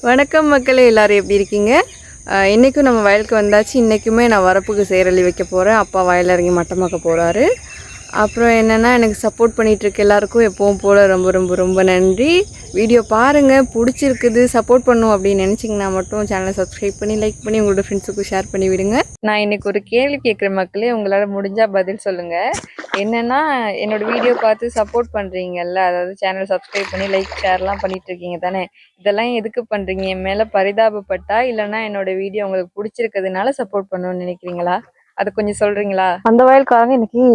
வணக்கம் மக்களே, எல்லாரும் எப்படி இருக்கீங்க? இன்றைக்கும் நம்ம வயலுக்கு வந்தாச்சு. இன்றைக்குமே நான் வரப்புக்கு சேரலி வைக்க போகிறேன். அப்பா வயலில் இறங்கி மட்டமாக்க போகிறாரு. அப்புறம் என்னென்னா, எனக்கு சப்போர்ட் பண்ணிகிட்ருக்க எல்லாருக்கும் எப்பவும் போல் ரொம்ப ரொம்ப ரொம்ப நன்றி. வீடியோ பாருங்கள், பிடிச்சிருக்குது, சப்போர்ட் பண்ணும் அப்படின்னு நினச்சிங்கன்னா மட்டும் சேனலை சப்ஸ்கிரைப் பண்ணி லைக் பண்ணி உங்களோட ஃப்ரெண்ட்ஸுக்கும் ஷேர் பண்ணி விடுங்க. நான் இன்றைக்கி ஒரு கேள்வி கேட்குற மக்களே, உங்களால் முடிஞ்சால் பதில் சொல்லுங்கள். என்னென்னா, என்னோடய வீடியோ பார்த்து சப்போர்ட் பண்ணுறீங்கல்ல, அதாவது சேனலை சப்ஸ்கிரைப் பண்ணி லைக் ஷேர்லாம் பண்ணிகிட்ருக்கீங்க தானே, இதெல்லாம் எதுக்கு பண்ணுறீங்க? என் மேலே பரிதாபப்பட்டா இல்லைன்னா என்னோடய வீடியோ உங்களுக்கு பிடிச்சிருக்கிறதுனால சப்போர்ட் பண்ணணும்னு நினைக்கிறீங்களா? அதை கொஞ்சம் சொல்கிறீங்களா? அந்த வயல்காரங்க இன்னைக்கு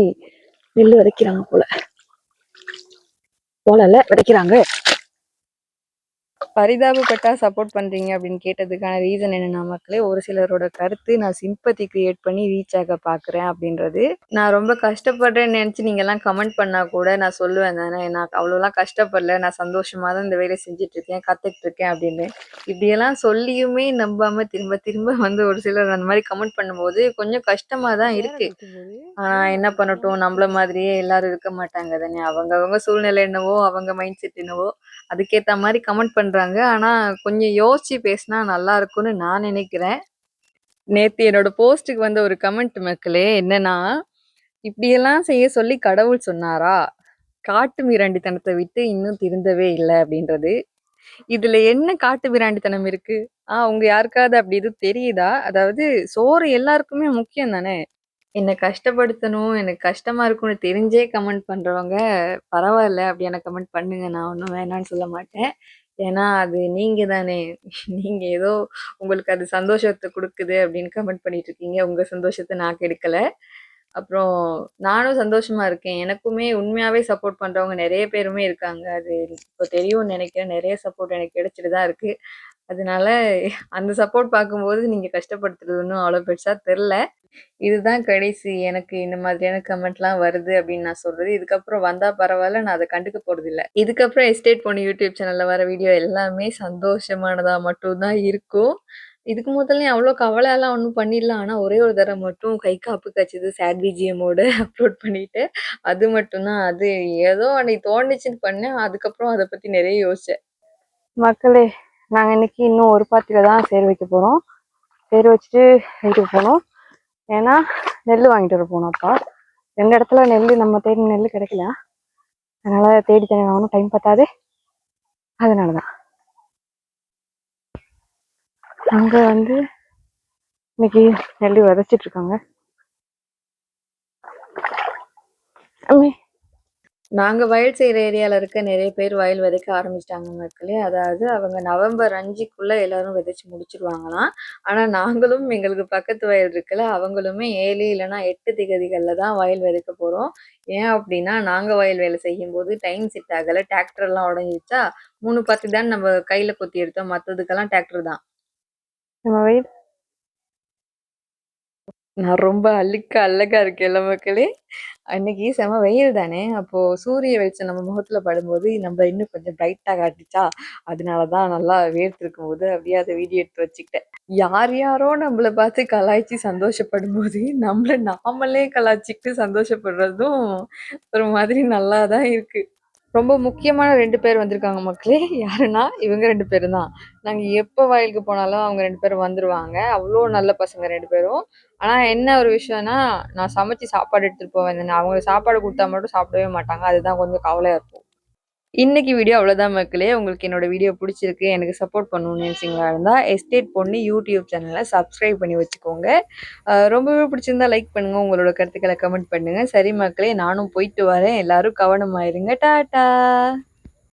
நெல் விதைக்கிறாங்க போல விதைக்கிறாங்க. பரிதாபப்பட்டா சப்போர்ட் பண்ணுறீங்க அப்படின்னு கேட்டதுக்கான ரீசன் என்னென்னா மக்களே, ஒரு சிலரோட கருத்து நான் சிம்பத்தி கிரியேட் பண்ணி ரீச் ஆக பார்க்குறேன் அப்படின்றது. நான் ரொம்ப கஷ்டப்படுறேன்னு நினச்சி நீங்கள்லாம் கமெண்ட் பண்ணால் கூட நான் சொல்லுவேன் தானே, நான் அவ்வளோலாம் கஷ்டப்படல, நான் சந்தோஷமாக தான் இந்த வேலையை செஞ்சிட்ருக்கேன், கற்றுட்ருக்கேன் அப்படின்னு. இப்படியெல்லாம் சொல்லியுமே நம்பாமல் திரும்ப திரும்ப வந்து ஒரு சிலர் அந்த மாதிரி கமெண்ட் பண்ணும்போது கொஞ்சம் கஷ்டமாக தான் இருக்குது. ஆனால் என்ன பண்ணட்டும், நம்மள மாதிரியே எல்லாரும் இருக்க மாட்டாங்க தானே, அவங்க சூழ்நிலை என்னவோ, அவங்க மைண்ட் செட் என்னவோ அதுக்கேற்ற மாதிரி கமெண்ட் பண்ணுறாங்க. ஆனால் கொஞ்சம் யோசித்து பேசினா நல்லா இருக்கும்னு நான் நினைக்கிறேன். நேற்று என்னோட போஸ்ட்டுக்கு வந்த ஒரு கமெண்ட் மக்களே என்னன்னா, இப்படியெல்லாம் செய்ய சொல்லி கடவுள் சொன்னாரா? காட்டு மிராண்டித்தனத்தை விட்டு இன்னும் திருந்தவே இல்லை அப்படின்றது. இதுல என்ன காட்டு மிராண்டித்தனம் இருக்கு? உங்க யாருக்காவது அப்படி எதுவும் தெரியுதா? அதாவது சோறு எல்லாருக்குமே முக்கியம் தானே. என்ன கஷ்டப்படுத்தணும், எனக்கு கஷ்டமா இருக்கும்னு தெரிஞ்சே கமெண்ட் பண்றவங்க பரவாயில்ல, அப்படியான கமெண்ட் பண்ணுங்க. நான் ஒன்றும் வேணான்னு சொல்ல மாட்டேன். ஏன்னா அது நீங்க தானே. நீங்க ஏதோ உங்களுக்கு அது சந்தோஷத்தை கொடுக்குது அப்படின்னு கமெண்ட் பண்ணிட்டு இருக்கீங்க. உங்க சந்தோஷத்தை நான் கெடுக்கல. அப்புறம் நானும் சந்தோஷமா இருக்கேன். எனக்குமே உண்மையாவே சப்போர்ட் பண்றவங்க நிறைய பேருமே இருக்காங்க. அது இப்போ தெரியும்னு நினைக்கிறேன். நிறைய சப்போர்ட் எனக்கு கிடைச்சிட்டு தான் இருக்கு. அதனால அந்த சப்போர்ட் பார்க்கும்போது நீங்க கஷ்டப்படுத்துறது ஒன்றும் அவ்வளோ பெருசா தெரில. இதுதான் கடைசி எனக்கு இந்த மாதிரியான கமெண்ட்லாம் வருது அப்படின்னு நான் சொல்றது. இதுக்கப்புறம் வந்தா பரவாயில்ல, நான் அதை கண்டுக்க போறதில்ல. இதுக்கப்புறம் எஸ்டேட் பொண்ணு யூடியூப் சேனல்ல வர வீடியோ எல்லாமே சந்தோஷமானதா மட்டும் தான் இருக்கும். இதுக்கு முதல்ல அவ்வளோ கவலையெல்லாம் ஒன்றும் பண்ணிடலாம். ஆனால் ஒரே ஒரு தடவை மட்டும் கை காப்பு கச்சிது சேட் பிஜிஎம்மோட அப்லோட் பண்ணிட்டு, அது மட்டும்தான். அது ஏதோ அன்னைக்கு தோணுச்சுன்னு பண்ணேன். அதுக்கப்புறம் அதை பற்றி நிறைய யோசிச்சேன். மக்களே, நாங்கள் இன்னைக்கு இன்னும் ஒரு பாத்தியில் தான் சேர் வைக்க போகிறோம். சேர் வச்சுட்டு வீட்டுக்கு போனோம். ஏன்னா நெல் வாங்கிட்டு வர போனோம். அப்பா ரெண்டு இடத்துல நெல் நம்ம தேடி நெல் கிடைக்கல, அதனால தேடி தேடி வாங்கணும், டைம் பத்தாது. அதனாலதான் அங்க வந்து இன்னைக்கு நெல் விதைச்சிட்டு இருக்காங்க. நாங்கள் வயல் செய்கிற ஏரியாவில் இருக்க நிறைய பேர் வயல் விதைக்க ஆரம்பிச்சிட்டாங்க மக்களே. அதாவது அவங்க நவம்பர் 5க்குள்ளே எல்லாரும் விதைச்சி முடிச்சிருவாங்களாம். ஆனால் நாங்களும் எங்களுக்கு பக்கத்து வயல் இருக்குல்ல, அவங்களுமே 7 இல்லைன்னா 8 திகதிகளில் தான் வயல் விதைக்க போகிறோம். ஏன் அப்படின்னா, நாங்கள் வயல் வேலை செய்யும்போது டைம் செட் ஆகலை, டிராக்டர்லாம் உடஞ்சிச்சா. 3 பத்து தான் நம்ம கையில் கொத்தி எடுத்தோம், மற்றதுக்கெல்லாம் டிராக்டர் தான். நம்ம வயல் நான் ரொம்ப அழகா இருக்கேன்ல மக்களே. அன்னைக்கு செம வெயில் தானே, அப்போ சூரிய வெளிச்சம் நம்ம முகத்துல படும்போது நம்ம இன்னும் கொஞ்சம் பிரைட்டா காட்டுச்சா, அதனாலதான் நல்லா வேர்த்திருக்கும் போது அப்படியே அதை வீடியோ எடுத்து வச்சுக்கிட்டேன். யார் யாரோ நம்மளை பார்த்து கலாய்ச்சி சந்தோஷப்படும் போது நம்மள நாமளே கலாய்ச்சிக்கிட்டு சந்தோஷப்படுறதும் ஒரு மாதிரி நல்லாதான் இருக்கு. ரொம்ப முக்கியமான 2 பேர் வந்திருக்காங்க மக்களே. யாருன்னா இவங்க 2 பேரும் தான். நாங்க எப்போ வயலுக்கு போனாலும் அவங்க 2 பேரும் வந்துருவாங்க. அவ்வளோ நல்ல பசங்க 2 பேரும். ஆனா என்ன ஒரு விஷயம்னா, நான் சமைச்சு சாப்பாடு எடுத்துட்டு போவேன் தானே, அவங்களுக்கு சாப்பாடு குடுத்தா மட்டும் சாப்பிடவே மாட்டாங்க. அதுதான் கொஞ்சம் கவலையா இருக்கும். இன்னைக்கு வீடியோ அவ்வளோதான் மக்களே. உங்களுக்கு என்னோட வீடியோ பிடிச்சிருக்கு, எனக்கு சப்போர்ட் பண்ணணும்னு நினைச்சீங்களா இருந்தா எஸ்டேட் பொண்ணு யூடியூப் சேனலை சப்ஸ்கிரைப் பண்ணி வச்சுக்கோங்க. ரொம்பவே பிடிச்சிருந்தா லைக் பண்ணுங்க, உங்களோட கருத்துக்களை கமெண்ட் பண்ணுங்க. சரி மக்களே, நானும் போயிட்டு வரேன். எல்லாரும் கவனமாயிருங்க. டாட்டா.